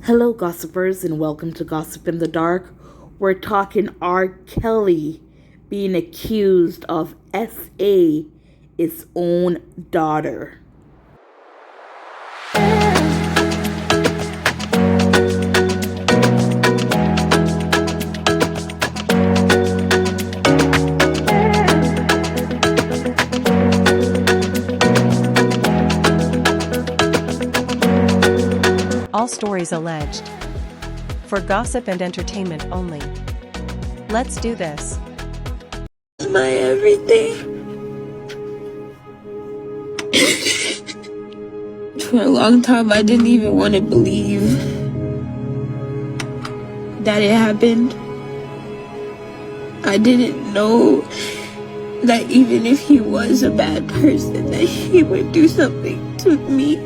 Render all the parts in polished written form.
Hello, gossipers, and welcome to Gossip in the Dark. We're talking R. Kelly being accused of S.A. its own daughter. All stories alleged. For gossip and entertainment only. Let's do this. My everything. For a long time, I didn't even want to believe that it happened. I didn't know that even if he was a bad person, that he would do something to me.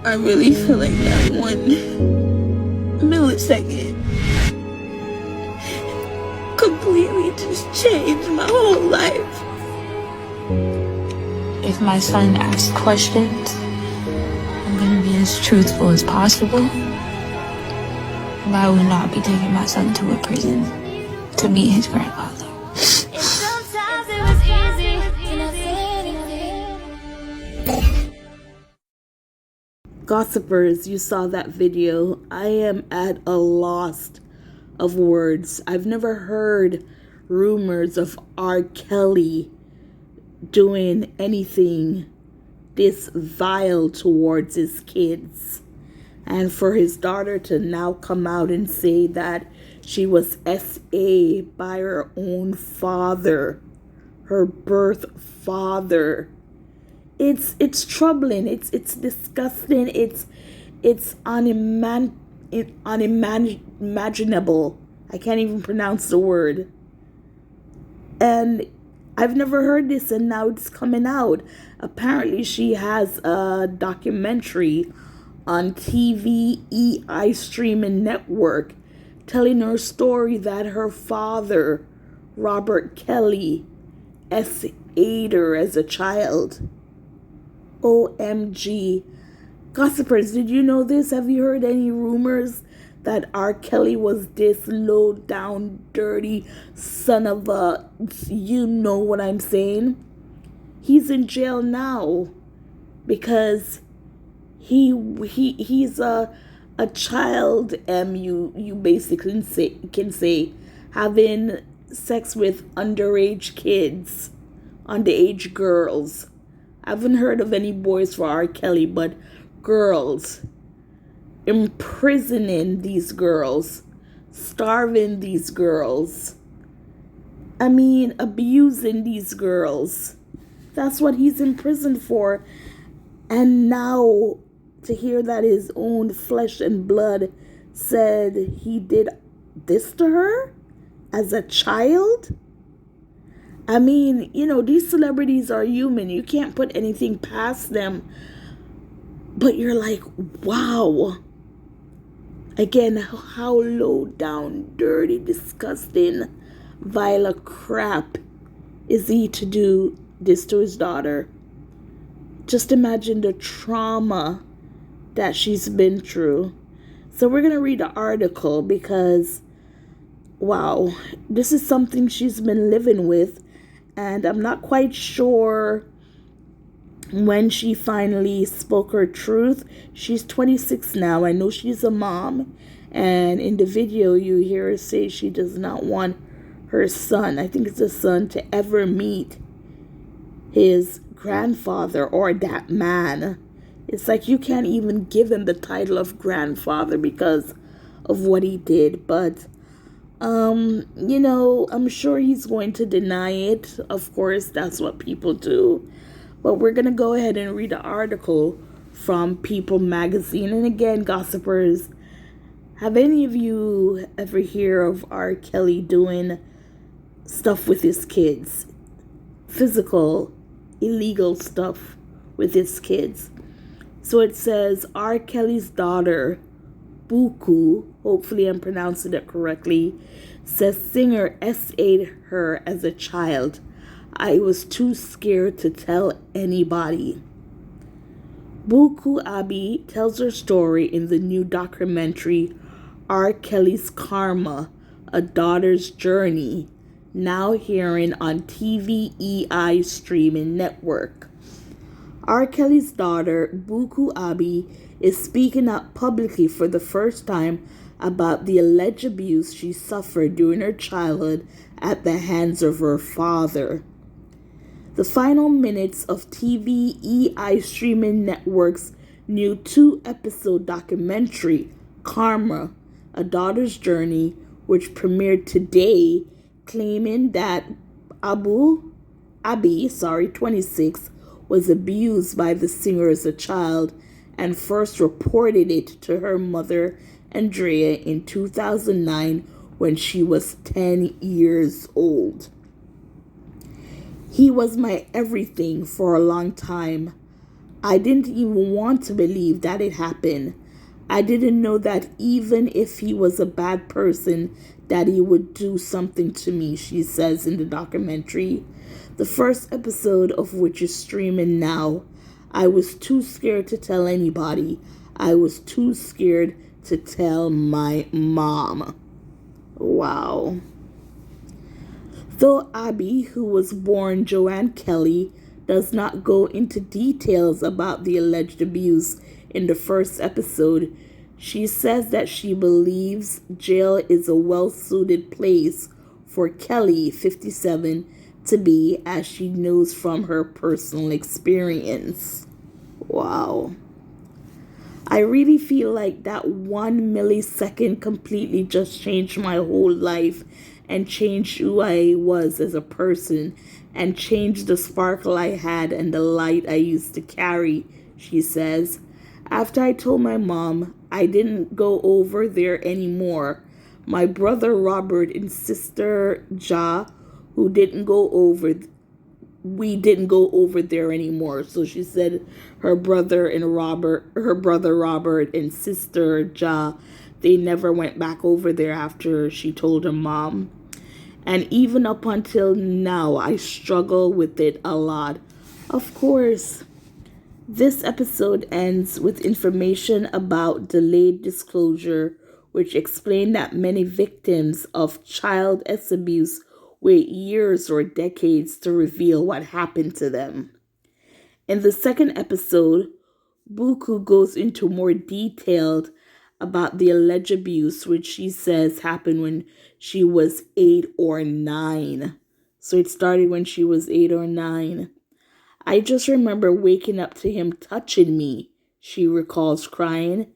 I really feel like that 1 millisecond completely just changed my whole life. If my son asks questions, I'm gonna be as truthful as possible. But I will not be taking my son to a prison to meet his grandfather. Gossipers, you saw that video. I am at a loss of words. I've never heard rumors of R. Kelly doing anything this vile towards his kids. And for his daughter to now come out and say that she was S.A. by her own father, her birth father. It's troubling. It's disgusting. It's unimaginable. I can't even pronounce the word. And I've never heard this, and now it's coming out. Apparently, she has a documentary on TVEI streaming network telling her story that her father, Robert Kelly, S.A.'d her as a child. OMG. Gossipers, did you know this? Have you heard any rumors that R. Kelly was this low down, dirty son of a... You know what I'm saying? He's in jail now because he's a child, you basically can say, having sex with underage kids, underage girls. I haven't heard of any boys for R. Kelly, but girls, imprisoning these girls, starving these girls, abusing these girls. That's what he's in prison for. And now to hear that his own flesh and blood said he did this to her as a child. These celebrities are human. You can't put anything past them. But you're like, wow. Again, how low down, dirty, disgusting, vile crap is he to do this to his daughter? Just imagine the trauma that she's been through. So we're going to read the article because, wow, this is something she's been living with. And I'm not quite sure when she finally spoke her truth. She's 26 now. I know she's a mom. And in the video, you hear her say she does not want her son, I think it's a son, to ever meet his grandfather or that man. It's like you can't even give him the title of grandfather because of what he did. But I'm sure he's going to deny it. Of course, that's what people do. But we're going to go ahead and read the article from People magazine. And again, gossipers, have any of you ever hear of R. Kelly doing stuff with his kids? Physical, illegal stuff with his kids. So it says R. Kelly's daughter, Buku, hopefully I'm pronouncing it correctly, says singer S.A.'d her as a child. I was too scared to tell anybody. Buku Abi tells her story in the new documentary R. Kelly's Karma, A Daughter's Journey, now hearing on TVEI streaming network. R. Kelly's daughter, Buku Abi, is speaking up publicly for the first time about the alleged abuse she suffered during her childhood at the hands of her father. The final minutes of TVEI streaming network's new 2-episode documentary, Karma, A Daughter's Journey, which premiered today, claiming that Abi, 26, was abused by the singer as a child and first reported it to her mother, Andrea, in 2009 when she was 10 years old. He was my everything for a long time. I didn't even want to believe that it happened. I didn't know that even if he was a bad person, that he would do something to me, she says in the documentary, the first episode of which is streaming now. I was too scared to tell anybody. I was too scared to tell my mom. Wow. Though Abi, who was born Joanne Kelly, does not go into details about the alleged abuse in the first episode, she says that she believes jail is a well-suited place for Kelly, 57, to be, as she knows from her personal experience. Wow. I really feel like that 1 millisecond completely just changed my whole life and changed who I was as a person and changed the sparkle I had and the light I used to carry, she says. After I told my mom, I didn't go over there anymore. My brother Robert and sister Ja, we didn't go over there anymore. So she said her brother Robert and sister Ja, they never went back over there after she told her mom. And even up until now, I struggle with it a lot. Of course, this episode ends with information about delayed disclosure, which explained that many victims of child abuse wait years or decades to reveal what happened to them. In the second episode, Buku goes into more detail about the alleged abuse, which she says happened when she was 8 or 9. So it started when she was 8 or 9. I just remember waking up to him touching me, she recalls crying,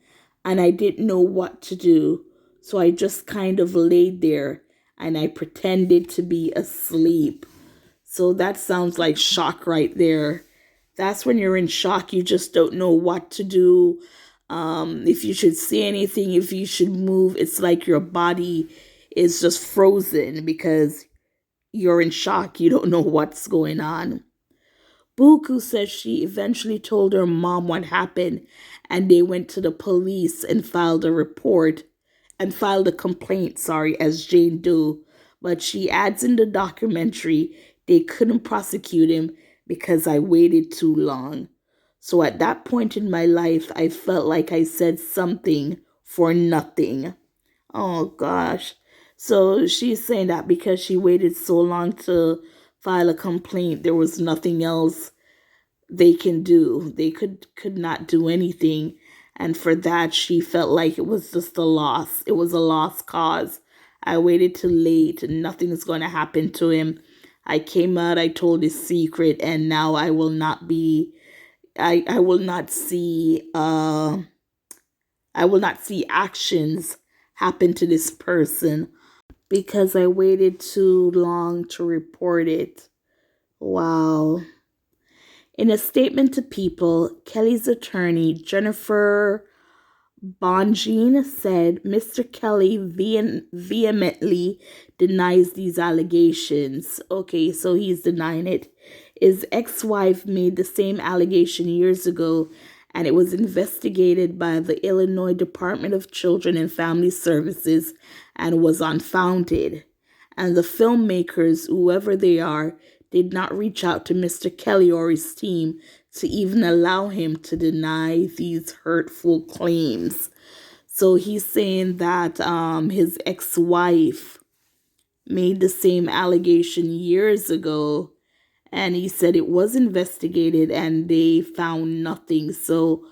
and I didn't know what to do. So I just kind of laid there and I pretended to be asleep. So that sounds like shock right there. That's when you're in shock. You just don't know what to do. If you should say anything, if you should move, it's like your body is just frozen because you're in shock. You don't know what's going on. Buku says she eventually told her mom what happened, and they went to the police and filed a complaint, as Jane Doe. But she adds in the documentary, they couldn't prosecute him because I waited too long. So at that point in my life, I felt like I said something for nothing. Oh gosh. So she's saying that because she waited so long to file a complaint, there was nothing else they can do. They could not do anything. And for that, she felt like it was just a loss. It was a lost cause. I waited too late and nothing's going to happen to him. I came out, I told his secret, and now I will not be, I will not see actions happen to this person because I waited too long to report it. Wow. In a statement to People, Kelly's attorney, Jennifer Bonjean, said Mr. Kelly vehemently denies these allegations. Okay, so he's denying it. His ex-wife made the same allegation years ago, and it was investigated by the Illinois Department of Children and Family Services and was unfounded. And the filmmakers, whoever they are, did not reach out to Mr. Kelly or his team to even allow him to deny these hurtful claims. So he's saying that his ex-wife made the same allegation years ago, and he said it was investigated and they found nothing. So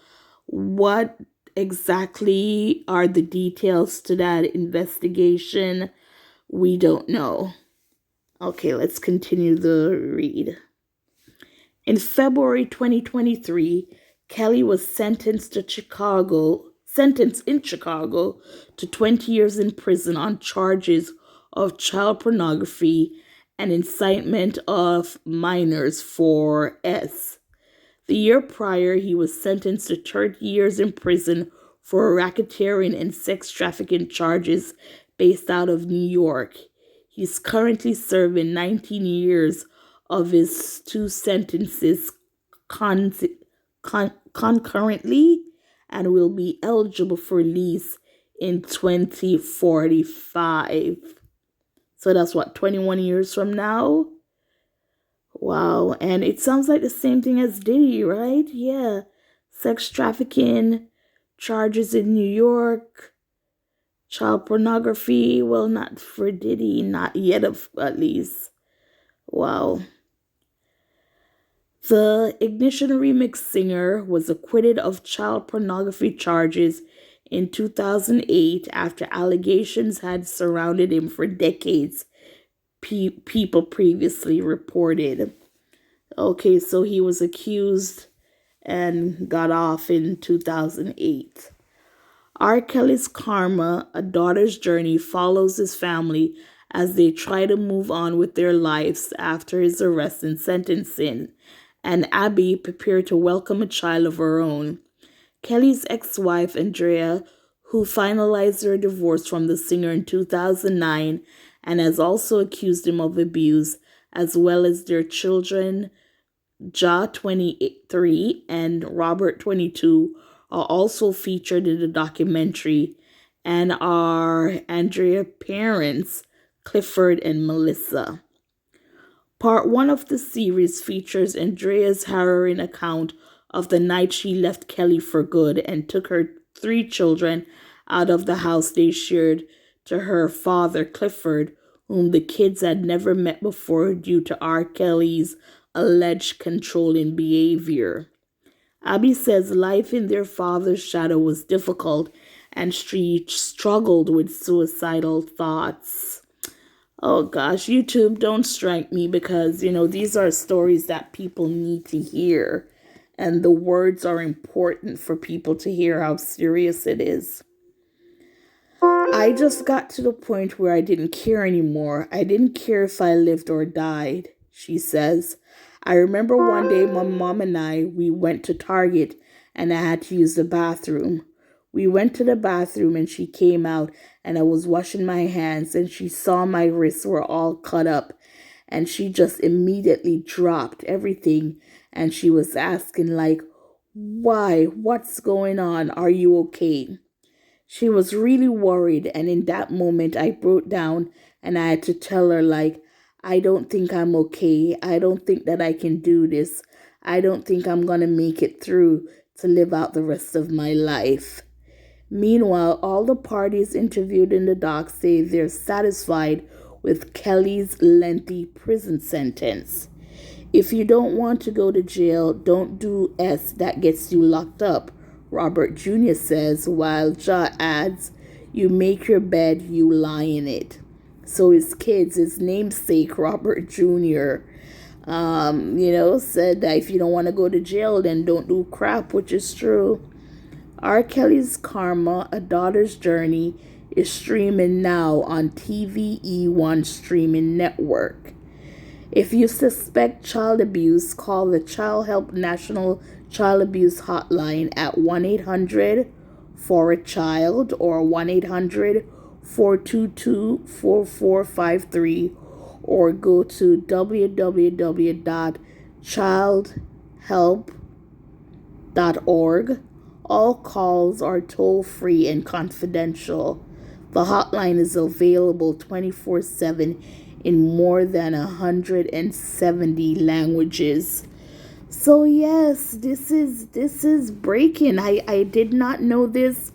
what exactly are the details to that investigation? We don't know. Okay, let's continue the read. In February 2023, Kelly was sentenced in Chicago to 20 years in prison on charges of child pornography and incitement of minors for S. The year prior, he was sentenced to 30 years in prison for racketeering and sex trafficking charges based out of New York. He's currently serving 19 years of his two sentences concurrently and will be eligible for release in 2045. So that's what, 21 years from now? Wow, and it sounds like the same thing as Diddy, right? Yeah, sex trafficking charges in New York, child pornography. Well, not for Diddy, not yet, at least. Wow. The Ignition remix singer was acquitted of child pornography charges in 2008 after allegations had surrounded him for decades, people previously reported. Okay, so he was accused and got off in 2008. R. Kelly's Karma, A Daughter's Journey, follows his family as they try to move on with their lives after his arrest and sentencing, and Abby prepared to welcome a child of her own. Kelly's ex-wife, Andrea, who finalized her divorce from the singer in 2009 and has also accused him of abuse, as well as their children, Ja, 23, and Robert, 22, are also featured in the documentary, and are Andrea's parents, Clifford and Melissa. Part 1 of the series features Andrea's harrowing account of the night she left Kelly for good and took her 3 children out of the house they shared to her father, Clifford, whom the kids had never met before due to R. Kelly's alleged controlling behavior. Abby says life in their father's shadow was difficult and she struggled with suicidal thoughts. Oh gosh, YouTube, don't strike me, because, these are stories that people need to hear. And the words are important for people to hear how serious it is. I just got to the point where I didn't care anymore. I didn't care if I lived or died, she says. I remember one day my mom and we went to Target and I had to use the bathroom. We went to the bathroom and she came out and I was washing my hands and she saw my wrists were all cut up and she just immediately dropped everything and she was asking like, why? What's going on? Are you okay? She was really worried, and in that moment I broke down and I had to tell her like, I don't think I'm okay. I don't think that I can do this. I don't think I'm going to make it through to live out the rest of my life. Meanwhile, all the parties interviewed in the doc say they're satisfied with Kelly's lengthy prison sentence. If you don't want to go to jail, don't do S that gets you locked up, Robert Jr. says, while Ja adds, you make your bed, you lie in it. So his kids, his namesake, Robert Jr., said that if you don't want to go to jail, then don't do crap, which is true. R. Kelly's Karma, A Daughter's Journey, is streaming now on TVEI streaming network. If you suspect child abuse, call the Child Help National Child Abuse Hotline at 1-800-4-A-CHILD or 1-800-422-4453 or go to www.childhelp.org. All calls are toll-free and confidential. The hotline is available 24/7 in more than 170 languages. So yes, this is breaking. I did not know this.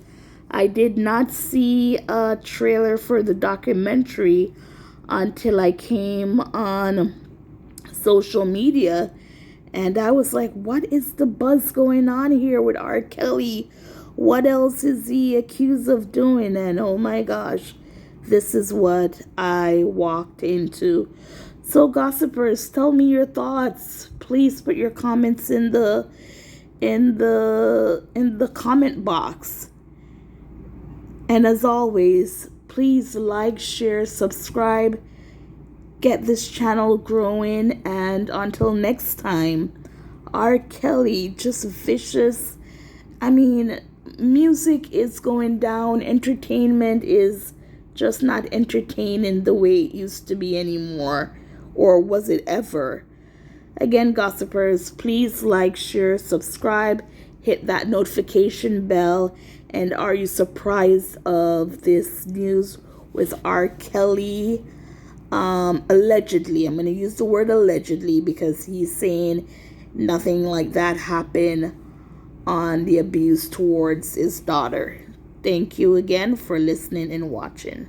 I did not see a trailer for the documentary until I came on social media, and I was like, what is the buzz going on here with R. Kelly? What else is he accused of doing? And oh my gosh, this is what I walked into. So gossipers, tell me your thoughts. Please put your comments in the comment box. And as always, please like, share, subscribe, get this channel growing, and until next time, R. Kelly, just vicious. I mean, music is going down, entertainment is just not entertaining the way it used to be anymore, or was it ever? Again, gossipers, please like, share, subscribe, hit that notification bell. And are you surprised of this news with R. Kelly? Allegedly, I'm going to use the word allegedly because he's saying nothing like that happened on the abuse towards his daughter. Thank you again for listening and watching.